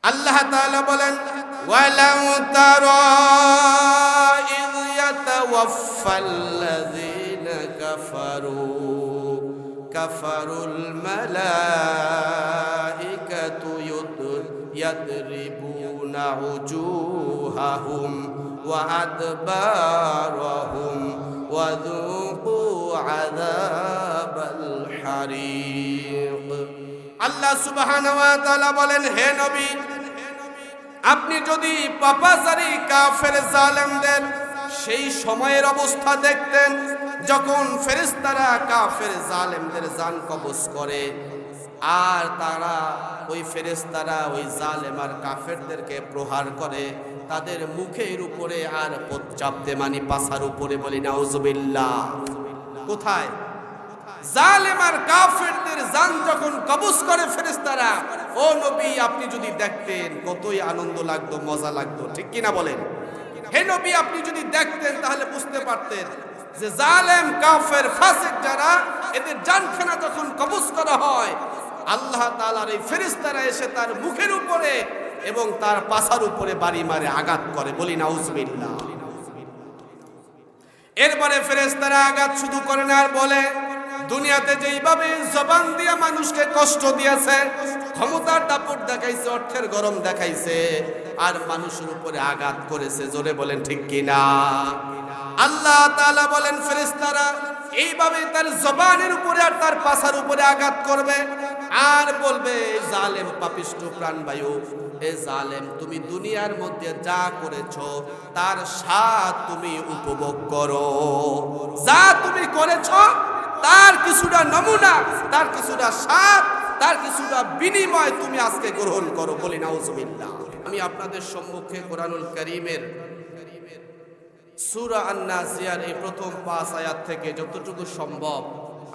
আল্লাহ তাআলা বলেন ওয়ালাউ তারা ইয ইয়াতাওয়াফাল্লাযীনা কাফারুল মালাইকাতু ইয়াদরিবুনা উজুহাহুম ওয়া আদবারহুম ওয়া যুকু আযাবাল হারিক। আল্লাহ সুবহানাহু ওয়া তাআলা বলেন, হে নবী, আপনি যদি পাপাচারী কাফের জালেমদের সেই সময়ের অবস্থা দেখতেন যখন ফেরেশতারা কাফের জালেমদের জান কবজ করে, আর তারা ওই ফেরেশতারা ওই জালেম আর কাফেরদেরকে প্রহার করে তাদের মুখের উপরে আর চাপতে মানি পাছার উপরে, বলি নাউজুবিল্লাহ। কোথায়? জালেম আর কাফেরদের জান যখন কবজ করে ফেরেশতারা, ও নবী আপনি যদি দেখতেন কতই আনন্দ লাগতো, মজা লাগতো, ঠিক কিনা বলেন? হে নবী, আপনি যদি দেখতেন তাহলে বুঝতে পারতেন যে জালেম কাফের ফাসিক যারা, এদের জানখানা যখন কবজ করা হয়, আল্লাহ তাআলার এই ফেরেশতারা এসে তার মুখের উপরে এবং তার পাছার উপরে বাড়ি মারে, আঘাত করে, বলি নাউজুবিল্লাহ। এরপরে ফেরেশতারা আঘাত শুরু করে না, আর বলে দুনিয়াতে যেইভাবে জবান দিয়ে মানুষকে কষ্ট দিয়েছে, ক্ষমতার দাপট দেখাইছে, অর্থের গরম দেখাইছে, আর মানুষের উপরে আঘাত করেছে, জোরে বলেন ঠিক কিনা? আল্লাহ তাআলা বলেন ফেরেশতারা এইভাবে তার জবানের উপরে আর তার পাছার উপরে আঘাত করবে, আর বলবে জালেম পাপিষ্ঠ প্রাণবায়ু, এ জালেম তুমি দুনিয়ার মধ্যে যা করেছো তার স্বাদ তুমি উপভোগ করো, যা তুমি করেছো তার কিছুটা নমুনা, তার কিছুটা স্বাদ, তার কিছুটা বিনিময় তুমি আজকে গ্রহণ করো, বলি নাউজুবিল্লাহ। আমি আপনাদের সম্মুখে কোরআনুল কারীমের সূরা আন-নাজিয়ার এই প্রথম 5 আয়াত থেকে যতটুকু সম্ভব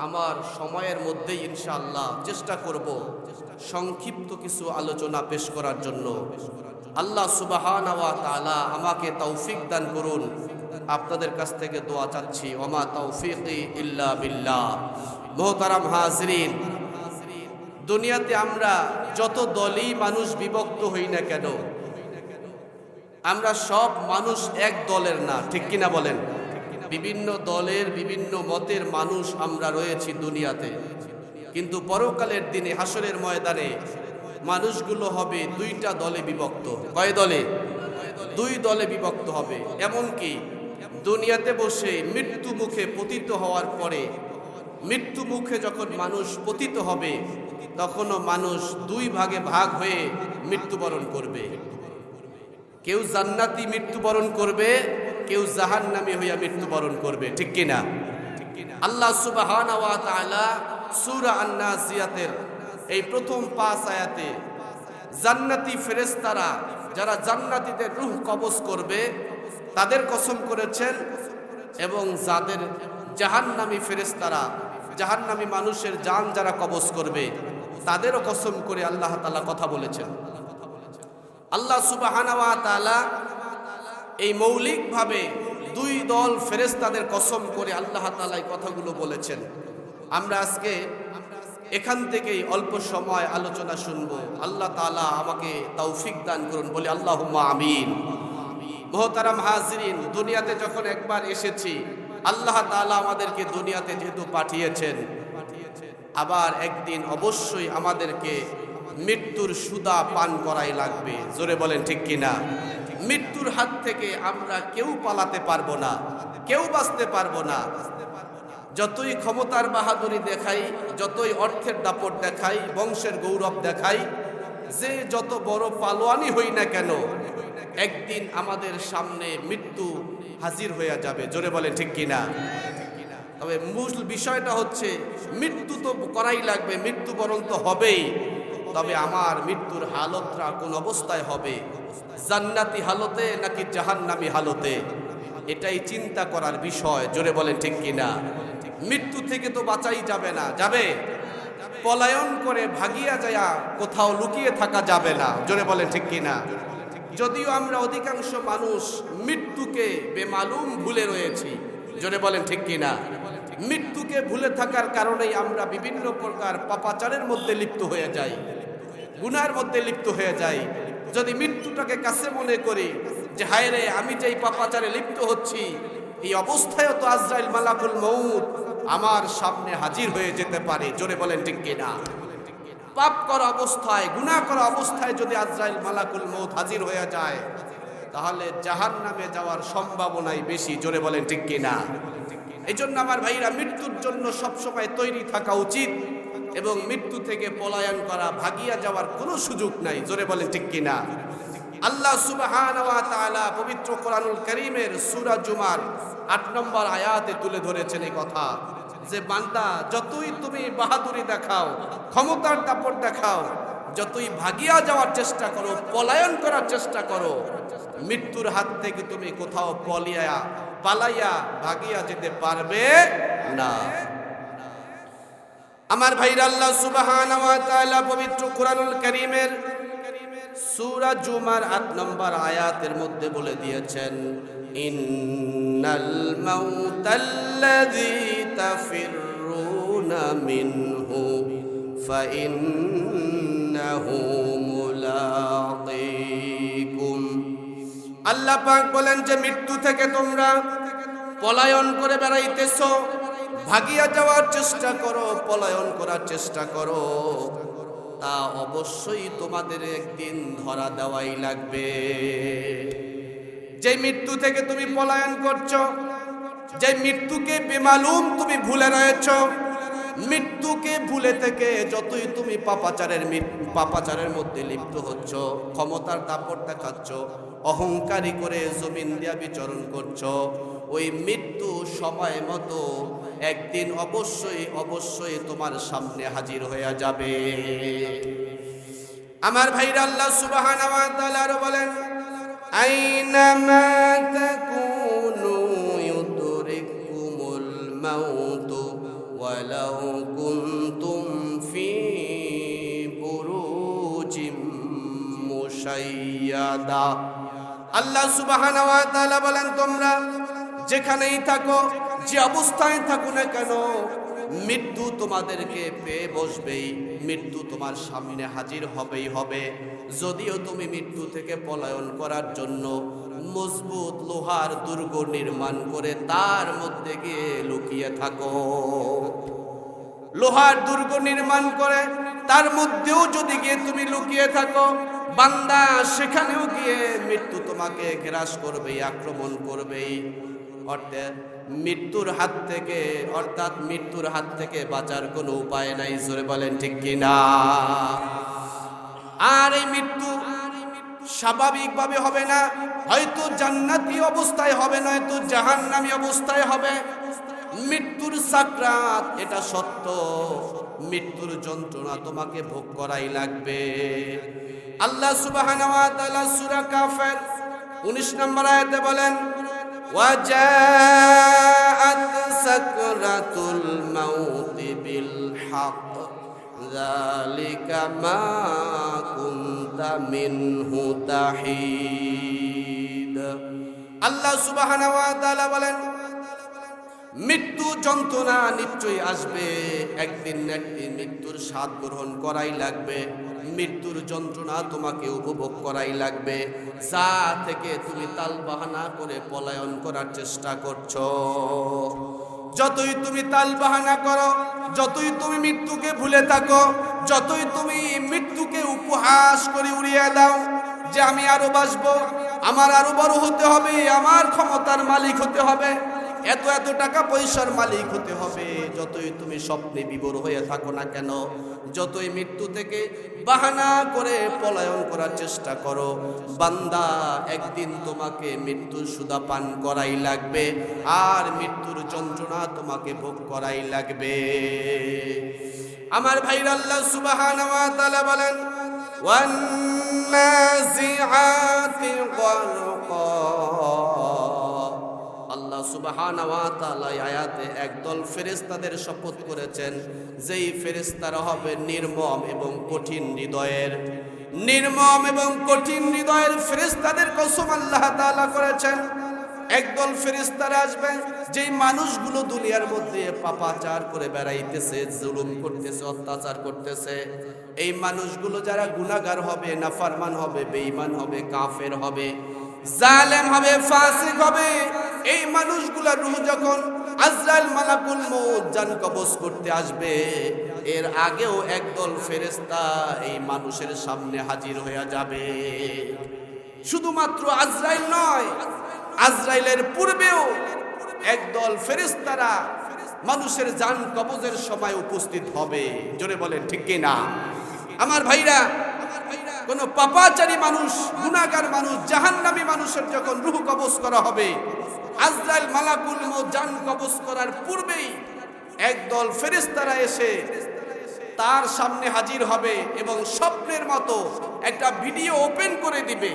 আমার সময়ের মধ্যেই ইনশাআল্লাহ চেষ্টা করব সংক্ষিপ্ত কিছু আলোচনা পেশ করার জন্য। আল্লাহ সুবহানাহু ওয়া তাআলা আমাকে তৌফিক দান করুন। আপনাদের কাছ থেকে দোয়া চাচ্ছি, ওমা তৌফিকি ইল্লা বিল্লাহ। মুহতারাম হাজরিন, দুনিয়াতে আমরা যত দলই মানুষ বিভক্ত হই না কেন, আমরা সব মানুষ এক দলের না, ঠিক কিনা বলেন? বিভিন্ন দলের বিভিন্ন মতের মানুষ আমরা রয়েছি দুনিয়াতে, কিন্তু পরকালের দিনে হাসরের ময়দানে মানুষগুলো হবে দুইটা দলে বিভক্ত। কয় দলে? দুই দলে বিভক্ত হবে। এমনকি দুনিয়াতে বসে মৃত্যু মুখে পতিত হওয়ার পরে, মৃত্যু মুখে যখন মানুষ পতিত হবে তখনও মানুষ দুই ভাগে ভাগ হয়ে মৃত্যুবরণ করবে। কেউ জান্নাতি মৃত্যুবরণ করবে, কেউ জাহান্নামী হইয়া মৃত্যুবরণ করবে, ঠিক কিনা? আল্লাহ সুবহানাহু ওয়া তাআলা সূরা আন-নাজিয়াতের এই প্রথম 5 আয়াতে জান্নাতি ফেরেশতারা যারা জান্নাতীদের রূহ কবজ করবে তাদের কসম করেছেন, এবং যাদের জাহান্নামী ফেরেশতারা জাহান্নামী মানুষের জান যারা কবজ করবে তাদেরও কসম করে আল্লাহ তাআলা কথা বলেছেন। আল্লাহ সুবহানাহু ওয়া তাআলা এই মৌলিকভাবে দুই দল ফেরেশতাদের কসম করে আল্লাহ তাআলা এই কথাগুলো বলেছেন। আমরা আজকে এখান থেকেই অল্প সময় আলোচনা শুনব। আল্লাহ তাআলা আমাকে তৌফিক দান করুন, বলি আল্লাহুম্মা আমিন। মুহতারাম হাজরিন, দুনিয়াতে যখন একবার এসেছি, আল্লাহ তাআলা আমাদেরকে দুনিয়াতে যেহেতু পাঠিয়েছেন, আবার একদিন অবশ্যই আমাদেরকে মৃত্যুর সুদা পান করাই লাগবে, জোরে বলেন ঠিক কিনা? মৃত্যুর হাত থেকে আমরা কেউ পালাতে পারবো না, কেউ বাঁচতে পারবো না। যতই ক্ষমতার বাহাদুরি দেখাই, যতই অর্থের দাপট দেখাই, বংশের গৌরব দেখাই, যে যত বড় পালোয়ানি হই না কেন, একদিন আমাদের সামনে মৃত্যু হাজির হয়ে যাবে, জোরে বলেন ঠিক কিনা? তবে মূল বিষয়টা হচ্ছে মৃত্যু তো করাই লাগবে, মৃত্যুবরণ তো হবেই। তবে আমার মৃত্যুর হালতটা কোন অবস্থায় হবে, জান্নাতি হালতে নাকি জাহান্নামী হালতে, এটাই চিন্তা করার বিষয়, জোরে বলেন ঠিক কিনা? মৃত্যু থেকে তো বাঁচাই যাবে না, যাবে? পলায়ন করে ভাগিয়া যায়া কোথাও লুকিয়ে থাকা যাবে না, জোরে বলেন ঠিক কিনা? যদিও আমরা অধিকাংশ মানুষ মৃত্যুকে বেমালুম ভুলে রয়েছি, জোরে বলেন ঠিক কিনা? মৃত্যুকে ভুলে থাকার কারণেই আমরা বিভিন্ন প্রকার পাপাচারের মধ্যে লিপ্ত হয়ে যাই, গুনার মধ্যে লিপ্ত হয়ে যাই। যদি মৃত্যুটাকে কাছে মনে করি যে হায় রে আমি যেই পাপাচারে লিপ্ত হচ্ছি, এই অবস্থায়ও তো আজরাইল মালাকুল মউত আমার সামনে হাজির হয়ে যেতে পারে। জোরে বলেন ঠিক কিনা? পাপ করা অবস্থায়, গুনাহ করা অবস্থায় যদি আজরাইল মালাকুল মউত হাজির হয়ে যায়, তাহলে জাহান্নামে যাওয়ার সম্ভাবনাই বেশি। জোরে বলেন ঠিক কিনা? এই জন্য আমার ভাইরা, মৃত্যুর জন্য সবসময় তৈরি থাকা উচিত এবং মৃত্যু থেকে পলায়ন করা, ভাগিয়া যাওয়ার কোনো সুযোগ নাই। জোরে বলেন ঠিক কিনা? আল্লাহ সুবহানাহু ওয়া তাআলা পবিত্র কোরআনুল কারীমের সূরা জুমার ৮ নম্বর আয়াতে তুলে ধরেছেন এই কথা, যে বান্দা যতই তুমি বাহাদুরি দেখাও, ক্ষমতার দাপট দেখাও, যতই ভাগিয়া যাওয়ার চেষ্টা করো, পলায়ন করার চেষ্টা করো, মৃত্যুর হাত থেকে তুমি কোথাও পালাইয়া ভাগিয়া যেতে পারবে না। আমার ভাইরা, আল্লাহ সুবহানাহু ওয়া তাআলা পবিত্র কোরআনুল কারীমের সূরা জুমার ৮ নম্বর আয়াতের মধ্যে বলে দিয়েছেন, ইন্নাল মাউতাল্লাযী তাফিররুনা মিনহু ফাইন্নাহু মুলাকীকুম। আল্লাহ পাক বলেন যে মৃত্যু থেকে তোমরা পলায়ন করে বেড়াইতেছো, ভাগিয়া যাওয়ার চেষ্টা করো, পলায়ন করার চেষ্টা করো, তা অবশ্যই তোমাদের একদিন ধরা দেওয়াই লাগবে। যে মৃত্যু থেকে তুমি পলায়ন করছো, যে মৃত্যুকে বেমালুম তুমি ভুলে রয়েছো, মৃত্যুকে ভুলে থেকে যতই তুমি পাপাচারের মধ্যে লিপ্ত হচ্ছ, ক্ষমতার দাপট দেখাচ্ছ, অহংকারী করে জমিন দিয়া বিচরণ করছো, ওই মৃত্যু সময় মতো একদিন অবশ্যই তোমার সামনে হাজির হয়ে যাবে। আমার ভাইরা, আল্লাহ সুবহানাহু ওয়া তাআলা আরো বলেন, আইনামা তাকুনু ইউদরিকুমুল মাউত ওয়ালাউ কুনতুম ফি বুরুজিম মুশাইয়াদা। আল্লাহ সুবহানাহু ওয়া তাআলা বলেন, তোমরা যেখানেই থাকো, যে অবস্থায় থাকো না কেন, মৃত্যু তোমাদেরকে পেয়ে বসবেই, মৃত্যু তোমার সামনে হাজির হবেই হবে। যদিও তুমি মৃত্যু থেকে পলায়ন করার জন্য মজবুত লোহার দুর্গ নির্মাণ করে তার মধ্যে গিয়ে লুকিয়ে থাকো, লোহার দুর্গ নির্মাণ করে তার মধ্যেও যদি গিয়ে তুমি লুকিয়ে থাকো, বান্দা সেখানেও গিয়ে মৃত্যু তোমাকে গ্রাস করবেই, আক্রমণ করবেই। অর্থাৎ মৃত্যুর হাত থেকে বাঁচার কোনো উপায় নাই। জোরে বলেন ঠিক কিনা? আর এই মৃত্যু স্বাভাবিকভাবে হবে না, হয়তো জান্নাতি অবস্থায় হবে, নয়তো জাহান্নামী অবস্থায় হবে। মৃত্যুর সাকরাত, এটা সত্য, মৃত্যুর যন্ত্রণা তোমাকে ভোগ করাই লাগবে। আল্লাহ সুবহানাহু ওয়া তাআলা সূরা কাফের 19 নম্বর আয়াতে বলেন, وَجَاءَتْ سَكْرَةُ الْمَوْتِ بِالْحَقِّ ذَلِكَ مَا كُنْتَ مِنْهُ تَحِيدُ। আল্লাহ সুবহানাহু ওয়া তাআলা বলেন, মৃত্যু যন্ত্রণা নিশ্চয়ই আসবে, একদিন না একদিন মৃত্যুর স্বাদ গ্রহণ করাই লাগবে, মৃত্যুর যন্ত্রণা তোমাকে উপভোগ করাই লাগবে। যা থেকে তুমি তালবাহানা করে পলায়ন করার চেষ্টা করছো, যতই তুমি তালবাহানা করো, যতই তুমি মৃত্যুকে ভুলে থাকো, যতই তুমি মৃত্যুকে উপহাস করে উড়িয়ে দাও যে আমি আরো বাঁচবো, আমার আরো বড় হতে হবে, আমার ক্ষমতার মালিক হতে হবে, এত টাকা পয়সার মালিক হতে হবে, যতই তুমি স্বপ্নে বিভোর হয়ে থাকো না কেন, যতই মৃত্যু থেকে বাহানা করে পলায়ন করার চেষ্টা করো, বান্দা একদিন তোমাকে মৃত্যুর সুধা পান করাই লাগবে, আর মৃত্যুর যন্ত্রণা তোমাকে ভোগ করাই লাগবে। আমার ভাইরা, আল্লাহ সুবহানাহু ওয়া তাআলা বলেন, ওয়ান্নাজিআতি গরকা। আল্লাহ সুবহানাহু ওয়া তাআলা আয়াতে একদল ফেরেশতাদের শপথ করেছেন, যেই ফেরেশতারা হবে নির্মম এবং কঠিন হৃদয়ের ফেরেশতাদের কসম আল্লাহ তাআলা করেছেন। একদল ফেরেশতারা আসবে, যেই মানুষগুলো দুনিয়ার মধ্যে পাপাচার করে বেড়াইতেছে, জুলুম করতেছে, অত্যাচার করতেছে, এই মানুষগুলো যারা গুনাহগার হবে, নাফরমান হবে, বেঈমান হবে, কাফের হবে, জালেম হবে, ফাসিক হবে, এই মানুষগুলোর রূহ যখন আজরাইল মালাকুল মউত জান কবজ করতে আসবে, এর আগেও একদল ফেরেশতা এই মানুষের সামনে হাজির হয়ে যাবে। শুধুমাত্র আজরাইল নয়, আজরাইলের পূর্বেও একদল ফেরেশতারা মানুষের জান কবজের সময় উপস্থিত হবে। জোরে বলেন ঠিক কি না? আমার ভাইরা, কোন পাপাচারী মানুষ, গুনাহগার মানুষ, জাহান্নামী মানুষের যখন রূহ কবজ করা হবে, আজরাইল মালাকুল মউত জান কবজ করার পূর্বেই একদল ফেরেশতারা এসে তার সামনে হাজির হবে এবং স্বপ্নের মতো একটা ভিডিও ওপেন করে দিবে।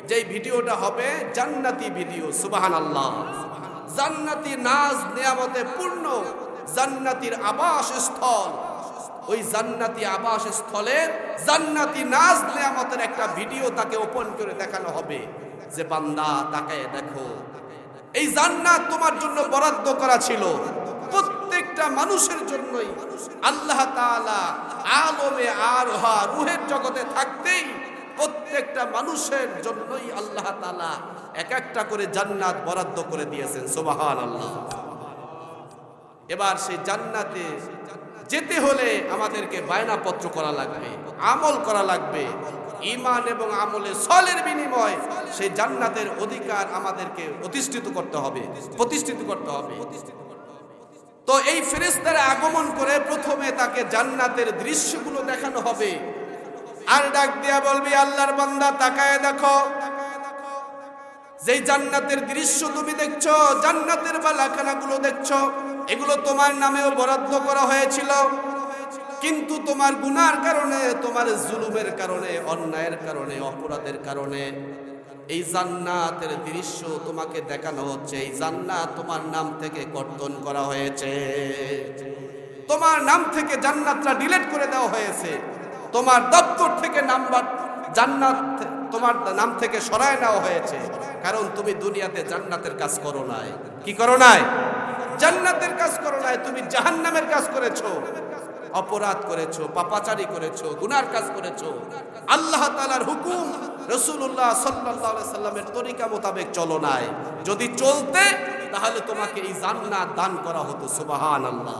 যেই ভিডিওটা হবে জান্নাতি ভিডিও। সুবহানাল্লাহ। জান্নাতি নাজ নিয়ামতে পূর্ণ জান্নাতির আবাসস্থল, ওই জান্নাতি আবাসস্থলের জান্নাতি নাজ নিয়ামতের একটা ভিডিও তাকে ওপেন করে দেখানো হবে যে বান্দা তাকায় দেখো, এই জান্নাত তোমার জন্য বরাদ্দ করা ছিল। প্রত্যেকটা মানুষের জন্যই আল্লাহ তাআলা আলমে আরহা রূহের জগতে থাকতেই প্রত্যেকটা মানুষের জন্যই আল্লাহ তাআলা এক একটা করে জান্নাত বরাদ্দ করে দিয়েছেন। সুবহানাল্লাহ। এবার সেই জান্নাতে যেতে হলে আমাদেরকে বায়নাপত্র করা লাগবে, আমল করা লাগবে। ঈমান এবং আমলে সলের বিনিময় সেই জান্নাতের অধিকার আমাদেরকে প্রতিষ্ঠিত করতে হবে। তো এই ফেরেশতারা আগমন করে প্রথমে তাকে জান্নাতের দৃশ্যগুলো দেখানো হবে, আর ডাক দিয়া বলবি আল্লাহর বান্দা তাকায় দেখো, যেই জান্নাতের দৃশ্য তুমি দেখছো, জান্নাতের বালাখানাগুলো দেখছো, এগুলো তোমার নামেও বরাদ্দ করা হয়েছিল, কিন্তু তোমার গুনার কারণে, তোমার জুলুমের কারণে, অন্যায়ের কারণে, অপরাধের কারণে এই জান্নাতের দৃশ্য তোমাকে দেখানো হচ্ছে। এই জান্নাত তোমার নাম থেকে কর্তন করা হয়েছে, তোমার নাম থেকে জান্নাতটা ডিলিট করে দেওয়া হয়েছে, তোমার দপ্তর থেকে নাম্বার জান্নাত তোমার নাম থেকে সরায় নেওয়া হয়েছে। কারণ তুমি দুনিয়াতে জান্নাতের কাজ করো নাই। কি করো নাই? জান্নাতের কাজ করো নাই, তুমি জাহান্নামের কাজ করেছো, অপরাধ করেছো, পাপাচারী করেছো, গুনার কাজ করেছো। আল্লাহ তাআলার হুকুম, রাসূলুল্লাহ সাল্লাল্লাহু আলাইহি সাল্লামের তরিকা মোতাবেক চলো নাই। যদি চলতে তাহলে তোমাকে এই জান্নাত দান করা হতো। সুবহানাল্লাহ।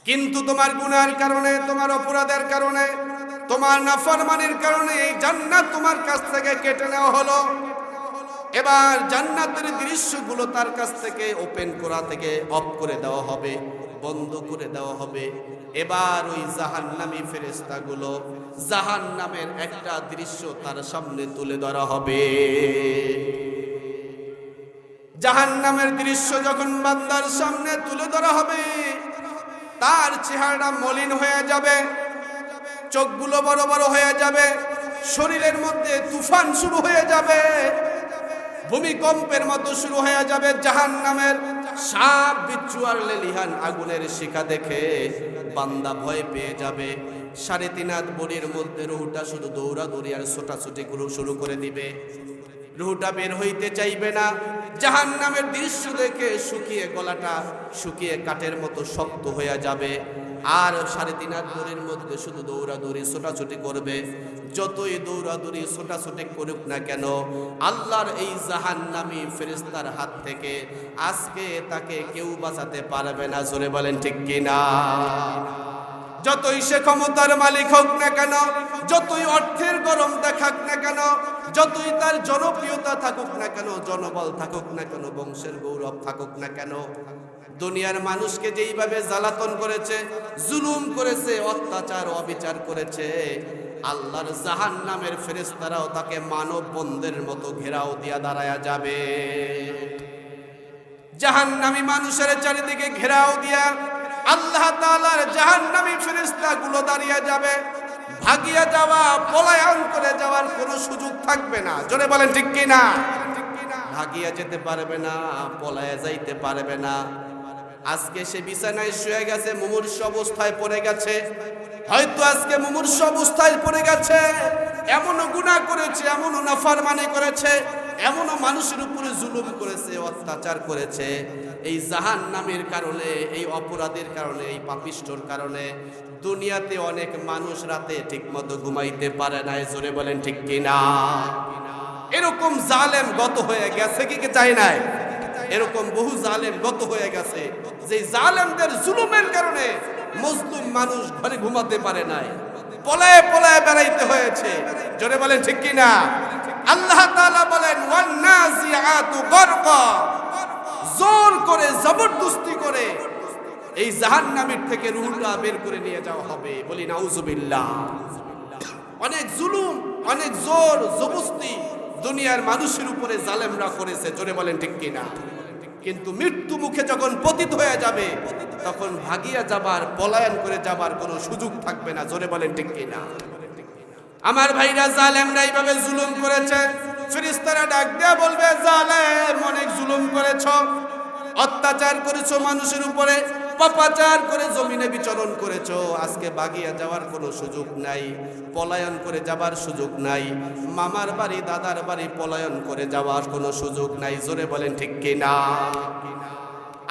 কিন্তু তোমার গুনার কারণে, তোমার অপরাধের কারণে, তোমার নাফরমানির কারণে এই জান্নাত তোমার কাছ থেকে কেটে নেওয়া হলো। এবার জান্নাতের দৃশ্যগুলো তার কাছ থেকে ওপেন করা থেকে অফ করে দেওয়া হবে, বন্ধ করে দেওয়া হবে। এবার ওই জাহান্নামী ফেরেশতাগুলো জাহান্নামের একটা দৃশ্য তার সামনে তুলে ধরা হবে। জাহান্নামের দৃশ্য যখন বান্দার সামনে তুলে ধরা হবে, তার চেহারা মলিন হয়ে যাবে, চোখগুলো বড় বড় হয়ে যাবে, শরীরের মধ্যে তুফান শুরু হয়ে যাবে, ভূমিকম্পের মতো শুরু হয়ে যাবে। জাহান্নামের সাপ, বিচ্ছু আর লেলিহান আগুনের শিখা দেখে বান্দা ভয় পেয়ে যাবে। 3.5 হাত বডির মধ্যে রুহটা শুধু দৌড়াদৌড়ি আর ছোটাছুটি শুরু করে দিবে। রুহটা বের হইতে চাইবে না। জাহান্নামের দৃশ্য দেখে শুকিয়ে গলাটা শুকিয়ে কাঠের মতো শক্ত হয়ে যাবে। আর 3.5 হাত বডির মধ্যে শুধু দৌড়াদৌড়ি ছোটাছুটি করবে। যতই দৌড়াদৌড়ি ছোটাছুটি করুক না কেন, আল্লাহর এই জাহান্নামী ফেরেশতার হাত থেকে আজকে তাকে কেউ বাঁচাতে পারবে না। জোরে বলেন ঠিক কিনা? যতই সে ক্ষমতার মালিক হোক না কেন, যতই অর্থের গরম দেখাক না কেন, যতই তার জনপ্রিয়তা থাকুক না কেন, জনবল থাকুক না কেন, বংশের গৌরব থাকুক না কেন, দুনিয়ার মানুষকে যেইভাবে জ্বালাতন করেছে, জুলুম করেছে, অত্যাচার অবিচার করেছে, আল্লাহর জাহান্নামের ফেরেশতারাও তাকে মানব বন্ধের মতো ঘেরাও দিয়া দাঁড়ায়া যাবে। জাহান্নামী মানুষের চারিদিকে ঘেরাও দিয়া আল্লাহ তাআলার জাহান্নামী ফেরেশতাগুলো দাঁড়িয়ে যাবে। ভাগিয়া যাওয়া, পলায়ন করে যাওয়ার কোনো সুযোগ থাকবে না। জোরে বলেন ঠিক কি না? ভাগিয়া যেতে পারবে না, পলায়া যাইতে পারবে না। আজকে সে বিছানায় শুয়ে গেছে, মুমূর্ষ অবস্থায় পড়ে গেছে। হয়তো আজকে মুমূর্ষ অবস্থায় পড়ে গেছে, এমনও গুনাহ করেছে, এমনও নাফরমানি করেছে, এমনও মানুষের উপরে জুলুম করেছে, অত্যাচার করেছে। এই জাহান্নামের কারণে, এই অপরাধের কারণে, এই পাপিষ্ঠর কারণে দুনিয়াতে অনেক মানুষ রাতে ঠিকমতো ঘুমাইতে পারে না। জোরে বলেন ঠিক কিনা? এরকম জালেম গত হয়ে গেছে কি চাই নাই? এরকম বহু জালেম গত হয়ে গেছে, যে জালেমদের জুলুমের কারণে মজলুম মানুষ ঘরে ঘুমাতে পারে নাই, পলায়ে পলায়ে বেড়াইতে হয়েছে। জোরে বলেন ঠিক কিনা? আল্লাহ তাআলা বলেন ওয়ান্নাজিআতু গরকা, জোর করে জবরদস্তি করে এই জাহান্নামের থেকে রূহটা বের করে নিয়ে যাওয়া হবে। বলি নাউজুবিল্লাহ। অনেক জুলুম, অনেক জোর জবরদস্তি দুনিয়ার মানুষের উপরে জালেমরা করেছে। জোরে বলেন ঠিক কিনা? কিন্তু মৃত্যু মুখে যখন পতিত হয়ে যাবে, তখন ভাগিয়া যাবার, পলায়ন করে যাবার কোনো সুযোগ থাকবে না। জোরে বলেন ঠিক কিনা? আমার ভাইরা, জালেমরা এইভাবে জুলুম করেছে। ফেরেশতারা ডাক দেয়া বলবে, জালেম অনেক জুলুম করেছ, অত্যাচার করেছো মানুষের উপরে, পাপাচার করে জমিনে বিচরণ করেছো। আজকে ভাগিয়া যাওয়ার কোনো সুযোগ নাই, পলায়ন করে যাবার সুযোগ নাই, মামার বাড়ি দাদার বাড়ি পলায়ন করে যাওয়ার কোনো সুযোগ নাই। জোরে বলেন ঠিক কিনা?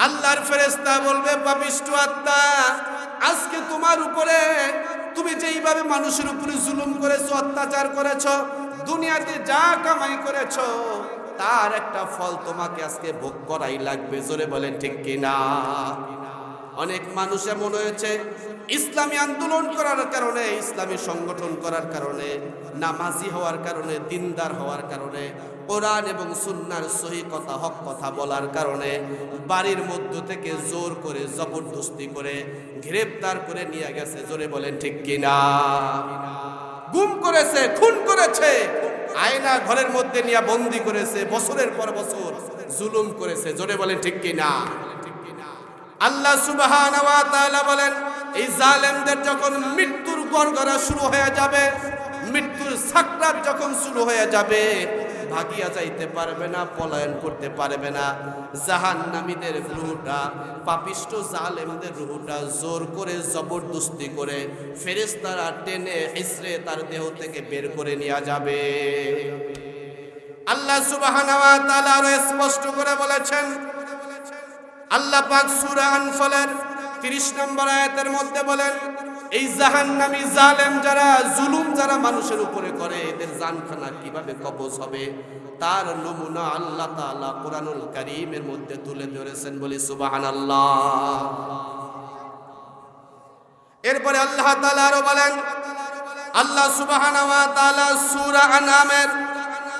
আল্লাহর ফেরেশতা বলবে, পাপিষ্ঠ আত্মা, আজকে তোমার উপরে, তুমি যেইভাবে মানুষের উপরে জুলুম করেছো, অত্যাচার করেছো, দুনিয়াতে যা কামাই করেছো, তার একটা ফল তোমাকে আজকে ভোগ করাই লাগবে। জোরে বলেন ঠিক কিনা? অনেক মানুষ এমন হয়েছে, ইসলামী আন্দোলন করার কারণে, ইসলামী সংগঠন করার কারণে, নামাজি হওয়ার কারণে, দিনদার হওয়ার কারণে, কোরআন এবং সুন্নাহর সহি কথা, হক কথা বলার কারণে বাড়ির মধ্য থেকে জোর করে জবরদস্তি করে গ্রেফতার করে নিয়ে গেছে। জোরে বলেন ঠিক কিনা? গুম করেছে, খুন করেছে, আয়না ঘরের মধ্যে নিয়ে বন্দি করেছে, বছরের পর বছর জুলুম করেছে। জোরে বলেন ঠিক কিনা? আল্লাহ সুবহানাহু ওয়া তাআলা বলেন, এই জালেমদের যখন মৃত্যুর গড়গড়া শুরু হয়ে যাবে, মৃত্যুর সাকরাত যখন শুরু হয়ে যাবে, ভাগিয়া যাইতে পারবে না, পলায়ন করতে পারবে না। জাহান্নামীদের রূহটা, পাপিষ্ঠ জালেমদের রূহটা জোর করে জবরদস্তি করে ফেরেশতারা টেনে হিসড়ে তার দেহ থেকে বের করে নিয়ে যাবে। আল্লাহ সুবহানাহু ওয়া তাআলা আরো স্পষ্ট করে বলেছেন, আল্লাহ পাক সূরা আনফালের 30 নম্বর আয়াতের মধ্যে বলেন, এই জাহান্নামী জালেম যারা, জুলুম যারা মানুষের উপরে করে, এদের জানখানা কিভাবে কবজ হবে তার নমুনা আল্লাহ তাআলা কোরআনুল কারীমের মধ্যে তুলে ধরেছেন। বলি সুবহানাল্লাহ। এরপরে আল্লাহ তাআলা আরো বলেন, আল্লাহ সুবহানাহু ওয়া তাআলা সূরা আনআমের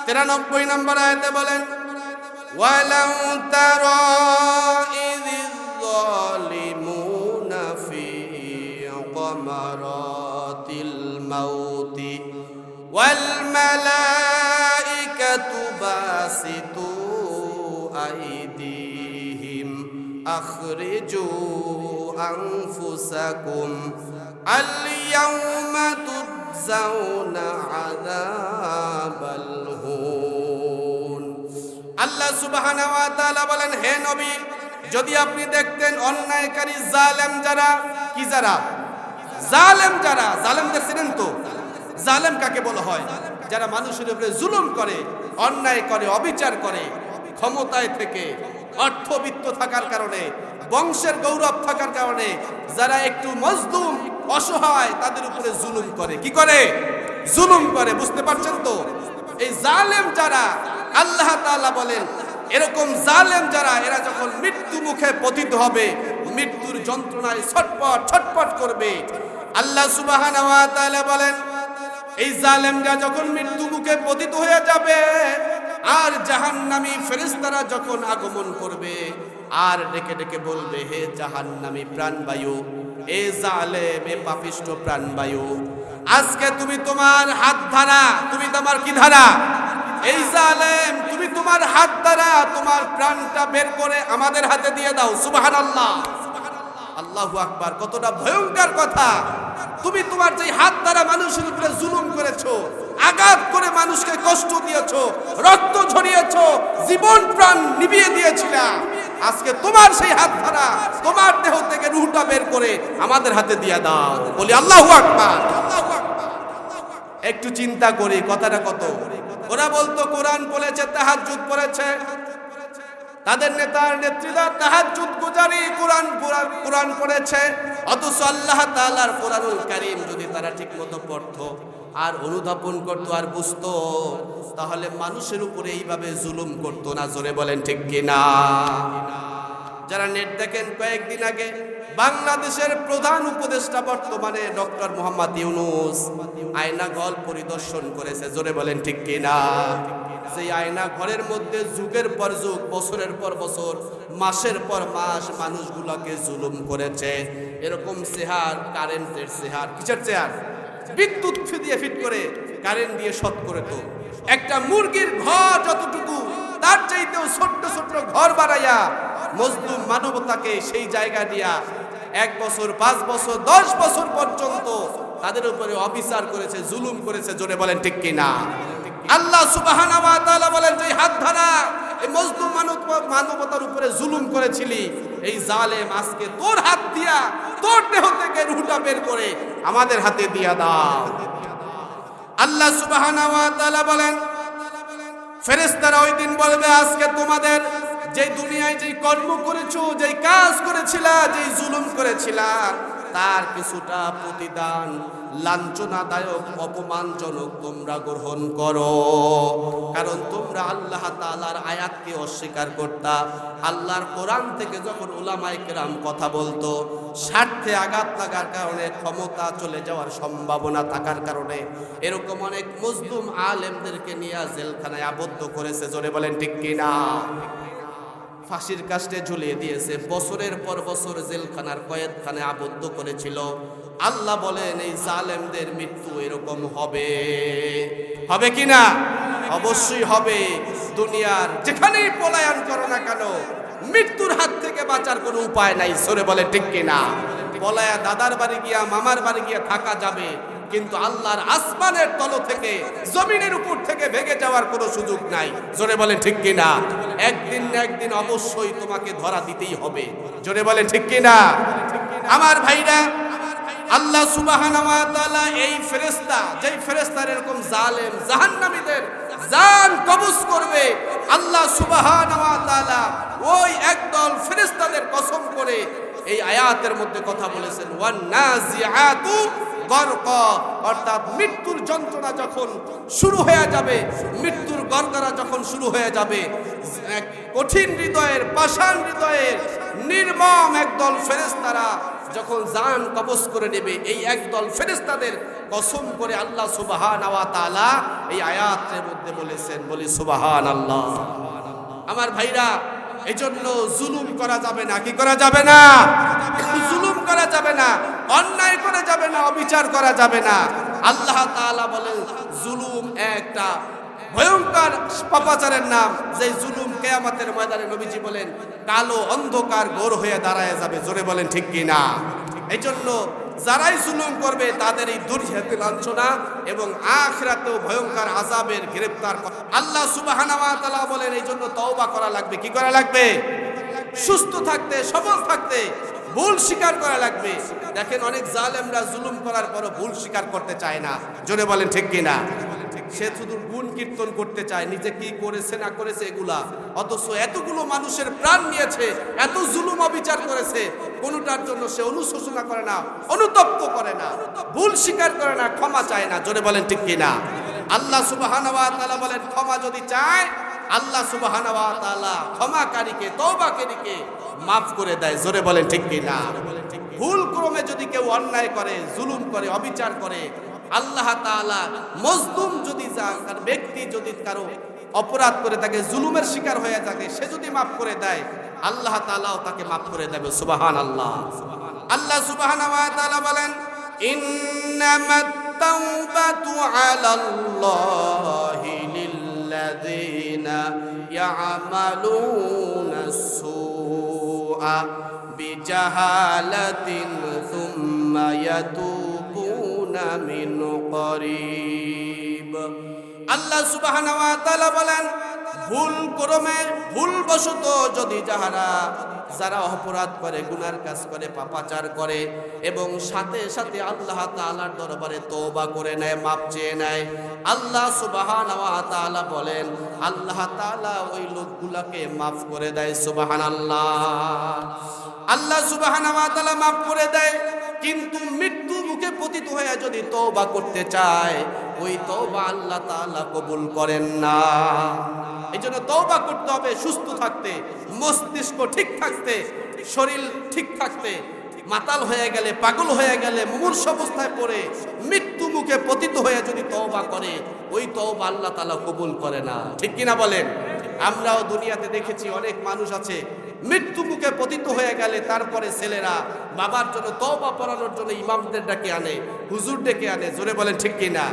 93 নম্বর আয়াতে বলেন, ওয়ালাউ তারা ইযিয যালিমুনা ফি গামারাতিল মাউতি ওয়াল মালাইকাতু বাসিতু আইদিহিম আখরিজু আনফুসাকুম আল ইয়াওমা তুজজাউনা আযাবাল হুন। আল্লাহ সুবহানাহু ওয়া তাআলা বলেন, হে নবী, যদি আপনি দেখতেন অন্যায়কারী জালেম যারা, কি যারা? জালেম যারা। জালেমদের চিনেন তো? জালেম কাকে বলা হয়? যারা মানুষের উপরে জুলুম করে, অন্যায় করে, অবিচার করে, ক্ষমতায় থেকে, অর্থবিত্ত থাকার কারণে, বংশের গৌরব থাকার কারণে যারা একটু মজলুম, অসহায়, তাদের উপরে জুলুম করে। কি করে? জুলুম করে। বুঝতে পারছেন তো? এই জালেম যারা, আল্লাহ তাআলা বলেন, এরকম জালেম যারা, এরা যখন মৃত্যু মুখে পতিত হবে, মৃত্যুর যন্ত্রণায় ছটপট ছটপট করবে। আল্লাহ সুবহানাহু ওয়া তাআলা বলেন, এই জালেমরা যখন মৃত্যু মুখে পতিত হয়ে যাবে, আর জাহান্নামী ফেরেশতারা যখন আগমন করবে, আর ডেকে ডেকে বলবে, হে জাহান্নামী প্রাণবায়ু, এ জালেম, এ পাপিষ্ঠ প্রাণবায়ু, আজকে তুমি তোমার হাত ধারা, তুমি তোমার কি ধারা? এই জালেম, তুমি তোমার হাত দ্বারা তোমার প্রাণটা বের করে আমাদের হাতে দিয়ে দাও। সুবহানাল্লাহ, আল্লাহু আকবার। কতটা ভয়ঙ্কর কথা! তুমি তোমার যে হাত দ্বারা মানুষের উপরে জুলুম করেছো, আঘাত করে মানুষকে কষ্ট দিয়েছো, রক্ত ঝরিয়েছো, জীবন প্রাণ নিভিয়ে দিয়েছিলা, আজকে তোমার সেই হাত দ্বারা তোমার দেহ থেকে রূহটা বের করে আমাদের হাতে দিয়ে দাও। বলি আল্লাহু আকবার। একটু চিন্তা করি কথাটা কত। ওরা বলতো কোরআন পড়েছে, তাহাজ্জুদ পড়েছে, তাদের নেতার নেত্রীরা তাহাজ্জুদ গুজারি কোরআন পড়েছে, অথচ আল্লাহ তাআলার কোরআনুল কারীম যদি তারা ঠিকমতো পড়তো আর অনুধাবন করতো আর বুঝতো, তাহলে মানুষের উপরে এইভাবে জুলুম করতো না। জোরে বলেন ঠিক কিনা? যারা নেট দেখেন, কয়েকদিন আগে বাংলাদেশের প্রধান উপদেষ্টা বর্তমানে ডক্টর মোহাম্মদ ইউনূস আয়না ঘর পরিদর্শন করেছে। জোরে বলেন ঠিক কিনা? সেই আয়না ঘরের মধ্যে যুগের পর যুগ, বছরের পর বছর, মাসের পর মাস মানুষগুলোকে জুলুম করেছে। এরকম চেহার, কারেন্টের চেহার, কিসের চেহার? বিদ্যুৎ দিয়ে ফিট করে কারেন্ট দিয়ে শর্ট করে, তো একটা মুরগির ঘর যতটুকু তার চাইতেও ছোট্ট ছোট্ট ঘর বানাইয়া মজলুম মানবতাকে সেই জায়গা দিয়া 1 বছর, 5 বছর, 10 বছর পর্যন্ত তাদের উপরে অবিচার করেছে, জুলুম করেছে। জোরে বলেন ঠিক কিনা? আল্লাহ সুবহানাহু ওয়া তাআলা বলেন, যে হাত ধরা এই মজলুম মানবতার উপরে জুলুম করেছিলি, এই জালেম আজকে তোর হাত দিয়া, তোর দেহ থেকে রূহটা বের করে আমাদের হাতে দিয়া দাও। আল্লাহ সুবহানাহু ওয়া তাআলা বলেন, ফেরেশতারা ওই দিন বলবে, আজকে তোমাদের যে দুনিয়ায় যে কর্ম করেছো, যে কাজ করেছিলা, যে জুলুম করেছিলা, তার কিছুটা প্রতিদান লাঞ্ছনাদায়ক, অপমানজনক তোমরা গ্রহণ করো। কারণ তোমরা আল্লাহ তাআলার আয়াতকে অস্বীকার করতা। আল্লাহর কোরআন থেকে যখন উলামায়ে কেরাম কথা বলতো, স্বার্থে আঘাত লাগার কারণে, ক্ষমতা চলে যাওয়ার সম্ভাবনা থাকার কারণে এরকম অনেক মজলুম আলেমদেরকে নিয়ে জেলখানায় আবদ্ধ করেছে। জোরে বলেন ঠিক কিনা? ফাঁসির কাস্টে ঝুলিয়ে দিয়েছে, বছরের পর বছর জেলখানার কয়েদখানে আবদ্ধ করেছিল। আল্লাহ বলেন, এই জালেমদের মৃত্যু এরকম হবে। হবে কিনা? অবশ্যই হবে। দুনিয়ার যেখানেই পলায়ন করো না কেন, মৃত্যুর হাত থেকে বাঁচার কোনো উপায় নাই। সরে বলে ঠিক কিনা? পলায়া দাদার বাড়ি গিয়া, মামার বাড়ি গিয়া থাকা যাবে, কিন্তু আল্লাহর আসমানের তল থেকে, জমিনের উপর থেকে ভেঙে যাওয়ার কোনো সুযোগ নাই। জোরে বলেন ঠিক কিনা? একদিন না একদিন অবশ্যই তোমাকে ধরা দিতেই হবে। জোরে বলেন ঠিক কিনা? আমার ভাইরা, আল্লাহ সুবহানাহু ওয়া তাআলা এই ফেরেশতা, যেই ফেরেশতার এরকম জালেম জাহান্নামীদের জান কবজ করবে, আল্লাহ সুবহানাহু ওয়া তাআলা ওই একদল ফেরেশতাদের কসম করে এই আয়াতের মধ্যে কথা বলেছেন, ওয়ান নাজিআতু গরকা, অর্থাৎ মৃত্যুর যন্ত্রণা যখন শুরু হয়ে যাবে, মৃত্যুর গরগরা যখন শুরু হয়ে যাবে, এক কঠিন হৃদয়ের, পাষাণ হৃদয়ের নির্মম একদল ফেরেশতারা যখন জান কবজ করে নেবে, এই একদল ফেরেশতাদের কসম করে আল্লাহ সুবহানাহু ওয়া তাআলা এই আয়াতের মধ্যে বলেছেন। বলি সুবহানাল্লাহ। আমার ভাইরা, এজন্য জুলুম করা যাবে না। কি করা যাবে না? জুলুম করা যাবে না, অন্যায় করা যাবে না, অবিচার করা যাবে না। আল্লাহ তাআলা বলেন, জুলুম একটা ভয়ঙ্কর পাপাচারের নাম, যে জুলুম কিয়ামতের ময়দানে নবীজি বলেন কালো অন্ধকার ঘোর হয়ে দাঁড়ায় যাবে। জোরে বলেন ঠিক কিনা? এইজন্য যারাই জুলুম করবে তাদের এই দুর্হেতু লাঞ্ছনা এবং আখিরাতেও ভয়ঙ্কর আযাবের গ্রেফতার। আল্লাহ সুবহানাহু ওয়া তাআলা বলেন, এই জন্য তওবা করা লাগবে। কি করা লাগবে? সুস্থ থাকতে, সবল থাকতে ভুল স্বীকার করা লাগবে। দেখেন, অনেক জালেমরা জুলুম করার পরও ভুল স্বীকার করতে চায় না। জোরে বলেন ঠিক কিনা? সে শুধু গুণ কীর্তন করতে চায়, নিজে কি করেছে না করেছে এগুলা, অথচ এতগুলো মানুষের প্রাণ নিয়েছে, এত জুলুম অবিচার করেছে, কোনটার জন্য সে অনুশোচনা করে না, অনুতপ্ত করে না, ভুল স্বীকার করে না, ক্ষমা চায় না। জোরে বলেন ঠিক কিনা? আল্লাহ সুবহানাহু ওয়া তাআলা বলেন, ক্ষমা যদি চায়, আল্লাহ সুবহানাহু ওয়া তাআলা ক্ষমাকারীকে, তওবাকারীকে মাফ করে দেয়। জোরে বলেন ঠিক কিনা? ভুল ক্রমে যদি কেউ অন্যায় করে, জুলুম করে, অবিচার করে, আল্লাহ তাআলা মজলুম যদি ব্যক্তি যদি কারো অপরাধ করে থাকে, জুলুমের শিকার হয়ে থাকে, সে যদি মাফ করে দেয়, আল্লাহ তাআলাও তাকে মাফ করে দেবে। সুবহানাল্লাহ। আল্লাহ সুবহানাহু ওয়া তাআলা বলেন, ইন্নামাত তাওবাতু আলাল্লাহি লিল্লাযিনা ইয়ামালুনাস সুআ বিজাহালাতিন সুম্মা ইয়াতুবুনা মিন করিব। আল্লাহ সুবহানাহু ওয়া তাআলা বলেন, ভুল ক্রমে, ভুলবশত যদি যাহারা যারা অপরাধ করে, গুনার কাজ করে, পাপাচার করে এবং সাথে সাথে আল্লাহ তাআলার দরবারে তওবা করে নেয়, মাপ চেয়ে নেয়, আল্লাহ সুবহানাহু ওয়া তাআলা বলেন আল্লাহ তাআলা ওই লোকগুলাকে মাফ করে দেয়। সুবহানাল্লাহ। আল্লাহ সুবহানাহু ওয়া তাআলা মাফ করে দেয়, কিন্তু মৃত্যু মুখে পতিত হয়ে যদি তওবা করতে চায়, ওই তওবা আল্লাহ তাআলা কবুল করেন না। এইজন্য তওবা করতে হবে সুস্থ থাকতে, মস্তিষ্ক ঠিক থাকতে, শরীর ঠিক থাকতে। মাতাল হয়ে গেলে, পাগল হয়ে গেলে, মুমূর্ষ অবস্থায় পড়ে মৃত্যু মুখে পতিত হয়ে যদি তওবা করে, ওই তওবা আল্লাহ তাআলা কবুল করে না। ঠিক কিনা বলেন? আমরাও দুনিয়াতে দেখেছি অনেক মানুষ আছে মৃত্যু মুখে পতিত হয়ে গেলে তারপরে ছেলেরা বাবার জন্য তওবা পড়ানোর জন্য ইমামদের ডেকে আনে, হুজুর ডেকে আনে। জোরে বলেন ঠিক কিনা?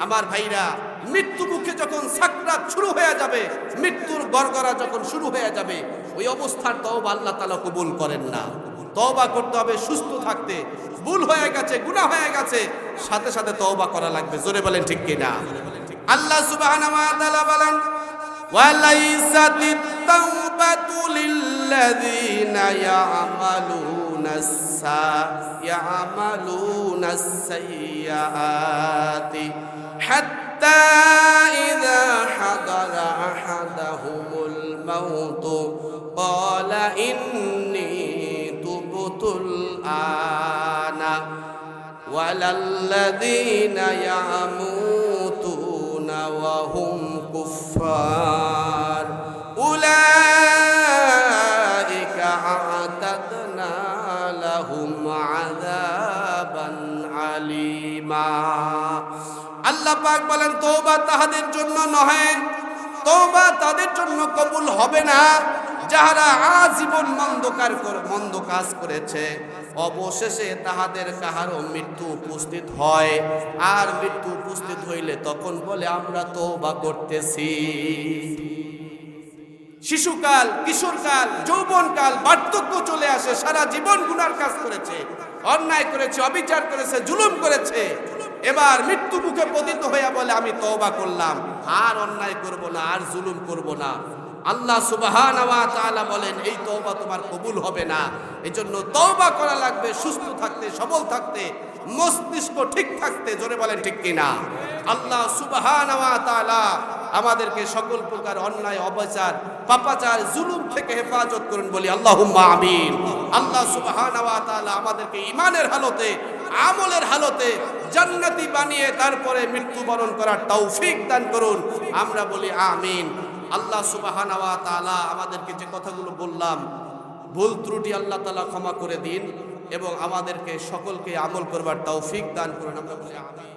আমার ভাইরা, মৃত্যু মুখে যখন সাকরাত শুরু হয়ে যাবে, মৃত্যুর গড়গড়া যখন শুরু হয়ে যাবে, ওই অবস্থার তওবা আল্লাহ তাআলা কবুল করেন না। তওবা করতে হবে সুস্থ থাকতে। ভুল হয়ে গেছে, গুনাহ হয়ে গেছে, সাথে সাথে তওবা করা লাগবে। জোরে বলেন ঠিক কিনা? আল্লাহ সুবহানাহু ওয়া তাআলা বলেন ওয়ালাইসাতিত তাওবাতু লিল্লাযীনা ইয়ামালুনাস সাইয়্যাতি হাত্তা ইযা হাদারা আহাদাহুমুল মাউতু ক্বালা ইন্নী তুবতুল আনা ওয়ালাল্লাযীনা ইয়ামুতুনা ওয়া হুম কুফফার উলাইকা আ'তাদনা লাহুম আযাবান আলীমা। আল্লাহ পাক বলেন তওবা তাহাদের জন্য নয়, তওবা তাদের জন্য কবুল হবে না যাহারা আজীবন মন্দ কাজ করেছে, অবশেষে তাহাদের কাহারও মৃত্যু উপস্থিত হয়। আর মৃত্যু উপস্থিত হইলে তখন বলে আমরা তওবা করতেছি। শিশুকাল, কিশোরকাল, যৌবনকাল, বার্ধক্য চলে আসে, সারা জীবন গুনার কাজ করেছে, অন্যায় করেছে, অবিচার করেছে, জুলুম করেছে, এবার মৃত্যু মুখে পতিত হইয়া বলে আমি তওবা করলাম, আর অন্যায় করব না, আর জুলুম করব না। আল্লাহ সুবহানাহু ওয়া তাআলা বলেন এই তওবা তোমার কবুল হবে না। এজন্য তওবা করা লাগবে সুস্থ থাকতে, সবল থাকতে, মস্তিষ্ক ঠিক থাকতে। জোরে বলেন ঠিক কিনা? আল্লাহ সুবহানাহু ওয়া তাআলা আমাদেরকে সকল প্রকার অন্যায়, অবিচার, পাপাচার, জুলুম থেকে হেফাজত করুন বলি আল্লাহুম্মা আমিন। আল্লাহ সুবহানাহু ওয়া তাআলা আমাদেরকে ঈমানের হালতে, আমলের হালতে জান্নাতি বানিয়ে তারপরে মৃত্যুবরণ করার তৌফিক দান করুন। আমরা বলি আমিন। আল্লাহ সুবহানাহু ওয়া তাআলা আমাদেরকে যে কথাগুলো বললাম, ভুল ত্রুটি আল্লাহ তাআলা ক্ষমা করে দিন এবং আমাদেরকে সকলকে আমল করবার তৌফিক দান করুন। আমরা বলি আমিন।